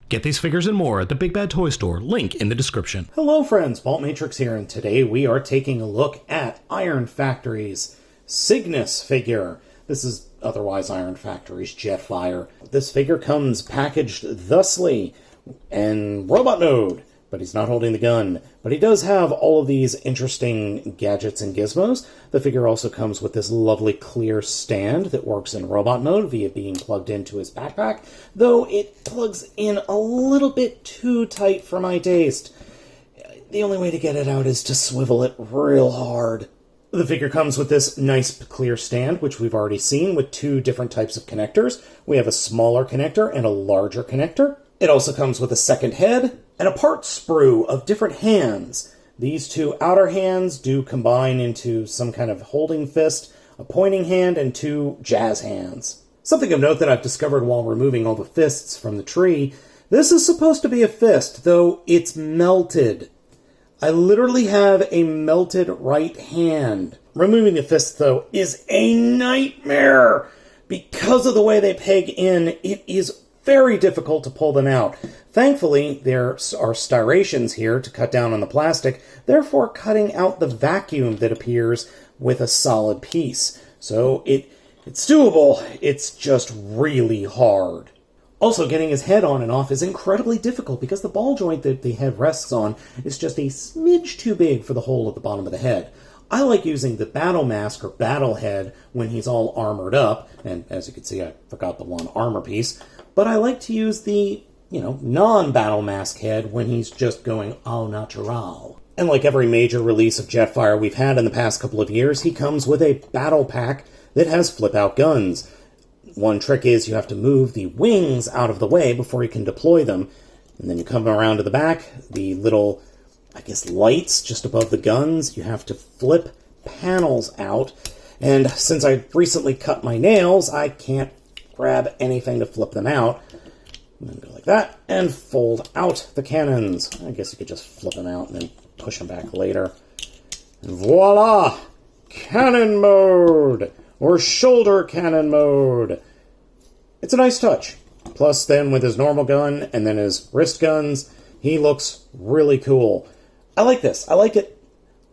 Get these figures and more at the Big Bad Toy Store, link in the description. Hello friends, Baltmatrix here, and today we are taking a look at IronFactory's Cygnus figure. This is otherwise IronFactory's Jetfire. This figure comes packaged thusly in robot mode, but he's not holding the gun. But he does have all of these interesting gadgets and gizmos. The figure also comes with this lovely clear stand that works in robot mode via being plugged into his backpack, though it plugs in a little bit too tight for my taste. The only way to get it out is to swivel it real hard. The figure comes with this nice clear stand, which we've already seen, with two different types of connectors. We have a smaller connector and a larger connector. It also comes with a second head and a part sprue of different hands. These two outer hands do combine into some kind of holding fist, a pointing hand, and two jazz hands. Something of note that I've discovered while removing all the fists from the tree, this is supposed to be a fist, though it's melted. I literally have a melted right hand. Removing the fist, though, is a nightmare. Because of the way they peg in, it is very difficult to pull them out. Thankfully, there are styrations here to cut down on the plastic, therefore cutting out the vacuum that appears with a solid piece. So it's doable, it's just really hard. Also, getting his head on and off is incredibly difficult because the ball joint that the head rests on is just a smidge too big for the hole at the bottom of the head. I like using the battle mask or battle head when he's all armored up, and as you can see, I forgot the one armor piece, but I like to use the, non-battle mask head when he's just going au natural. And like every major release of Jetfire we've had in the past couple of years, he comes with a battle pack that has flip-out guns. One trick is you have to move the wings out of the way before you can deploy them, and then you come around to the back, the little lights just above the guns, you have to flip panels out, and since I recently cut my nails, I can't grab anything to flip them out. And then go like that, and fold out the cannons. I guess you could just flip them out and then push them back later. And voila! Cannon mode! Or shoulder cannon mode! It's a nice touch. Plus, then with his normal gun, and then his wrist guns, he looks really cool. I like this. I like it.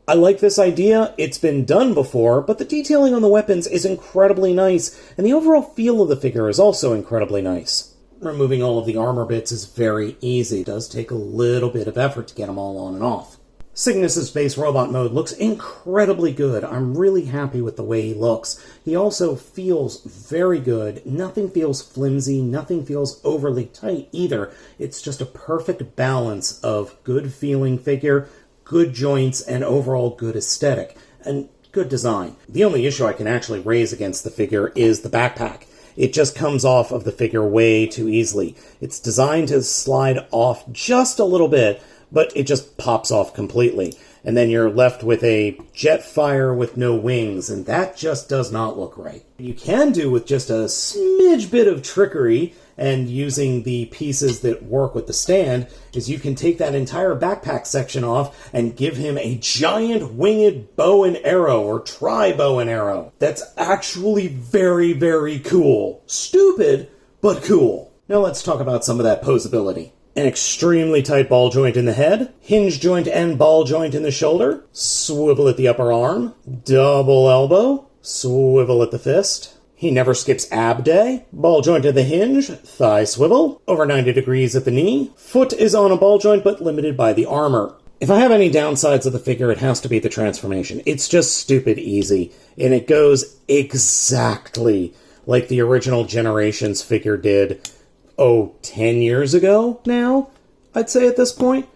I like this idea. It's been done before, but the detailing on the weapons is incredibly nice, and the overall feel of the figure is also incredibly nice. Removing all of the armor bits is very easy. It does take a little bit of effort to get them all on and off. Cygnus' base robot mode looks incredibly good. I'm really happy with the way he looks. He also feels very good. Nothing feels flimsy. Nothing feels overly tight either. It's just a perfect balance of good feeling figure, good joints, and overall good aesthetic, and good design. The only issue I can actually raise against the figure is the backpack. It just comes off of the figure way too easily. It's designed to slide off just a little bit, but it just pops off completely. And then you're left with a Jetfire with no wings, and that just does not look right. You can do with just a smidge bit of trickery and using the pieces that work with the stand is you can take that entire backpack section off and give him a giant winged bow and arrow or tri-bow and arrow. That's actually very, very cool. Stupid, but cool. Now let's talk about some of that poseability. An extremely tight ball joint in the head, hinge joint and ball joint in the shoulder, swivel at the upper arm, double elbow, swivel at the fist. He never skips ab day, ball joint at the hinge, thigh swivel, over 90 degrees at the knee, foot is on a ball joint but limited by the armor. If I have any downsides of the figure, it has to be the transformation. It's just stupid easy, and it goes exactly like the original Generations figure did 10 years ago now, I'd say at this point.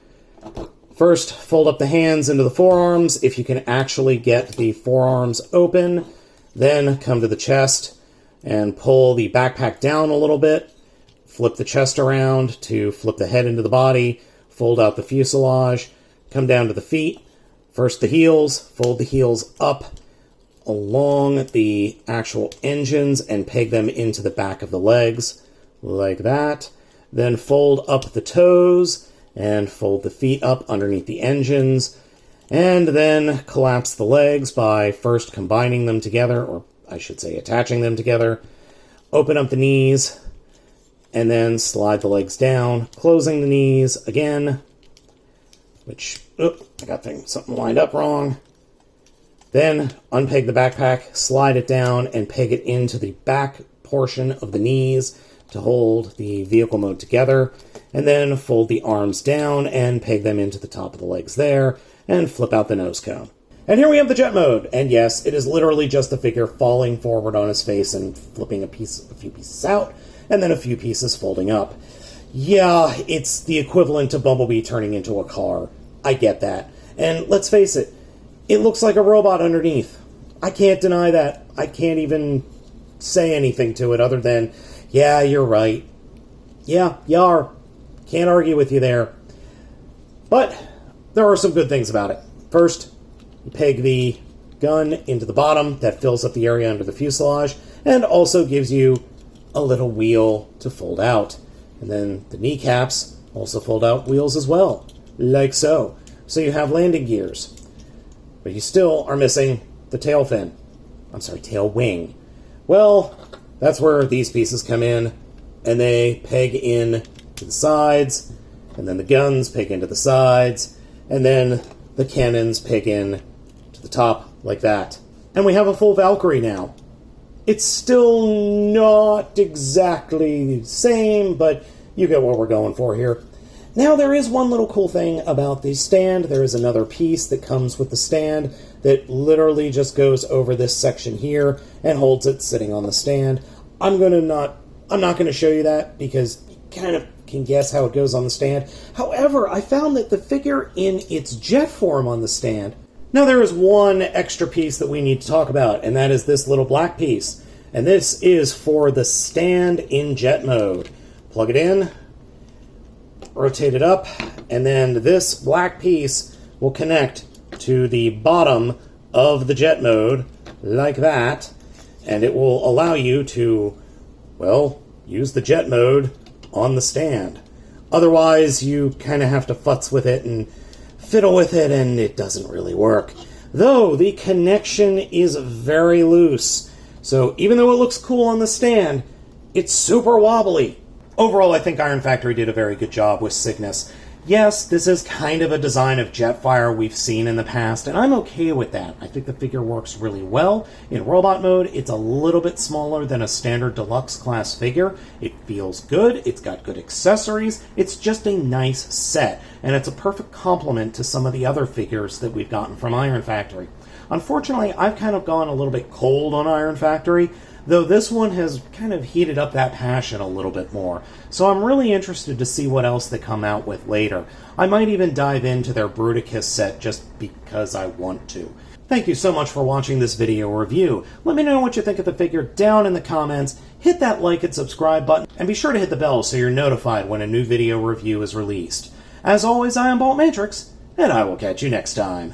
First, fold up the hands into the forearms, if you can actually get the forearms open. Then come to the chest and pull the backpack down a little bit. Flip the chest around to flip the head into the body. Fold out the fuselage. Come down to the feet. First the heels. Fold the heels up along the actual engines and peg them into the back of the legs. Like that. Then fold up the toes and fold the feet up underneath the engines. And then collapse the legs by first combining them together, or I should say attaching them together. Open up the knees and then slide the legs down, closing the knees again, which, I got something lined up wrong. Then unpeg the backpack, slide it down, and peg it into the back portion of the knees to hold the vehicle mode together, and then fold the arms down and peg them into the top of the legs there, and flip out the nose cone. And here we have the jet mode, and yes, it is literally just the figure falling forward on his face and flipping a few pieces out, and then a few pieces folding up. Yeah, it's the equivalent to Bumblebee turning into a car. I get that. And let's face it, it looks like a robot underneath. I can't deny that. I can't even say anything to it other than, yeah, you're right. Yeah, you are. Can't argue with you there. But there are some good things about it. First, you peg the gun into the bottom. That fills up the area under the fuselage and also gives you a little wheel to fold out. And then the kneecaps also fold out wheels as well, like so. So you have landing gears. But you still are missing the tail fin. I'm sorry, tail wing. Well, that's where these pieces come in, and they peg in to the sides, and then the guns peg into the sides, and then the cannons peg in to the top, like that. And we have a full Valkyrie now. It's still not exactly the same, but you get what we're going for here. Now, there is one little cool thing about the stand. There is another piece that comes with the stand that literally just goes over this section here and holds it sitting on the stand. I'm not going to show you that because you kind of can guess how it goes on the stand. However, I found that the figure in its jet form on the stand. Now, there is one extra piece that we need to talk about, and that is this little black piece. And this is for the stand in jet mode. Plug it in, rotate it up, and then this black piece will connect to the bottom of the jet mode, like that, and it will allow you to, well, use the jet mode on the stand. Otherwise, you kind of have to futz with it and fiddle with it, and it doesn't really work. Though, the connection is very loose, so even though it looks cool on the stand, it's super wobbly. Overall, I think IronFactory did a very good job with Cygnus. Yes, this is kind of a design of Jetfire we've seen in the past, and I'm okay with that. I think the figure works really well. In robot mode, it's a little bit smaller than a standard deluxe class figure. It feels good, it's got good accessories, it's just a nice set, and it's a perfect complement to some of the other figures that we've gotten from IronFactory. Unfortunately, I've kind of gone a little bit cold on IronFactory, though this one has kind of heated up that passion a little bit more. So I'm really interested to see what else they come out with later. I might even dive into their Bruticus set just because I want to. Thank you so much for watching this video review. Let me know what you think of the figure down in the comments, hit that like and subscribe button, and be sure to hit the bell so you're notified when a new video review is released. As always, I am Baltmatrix, and I will catch you next time.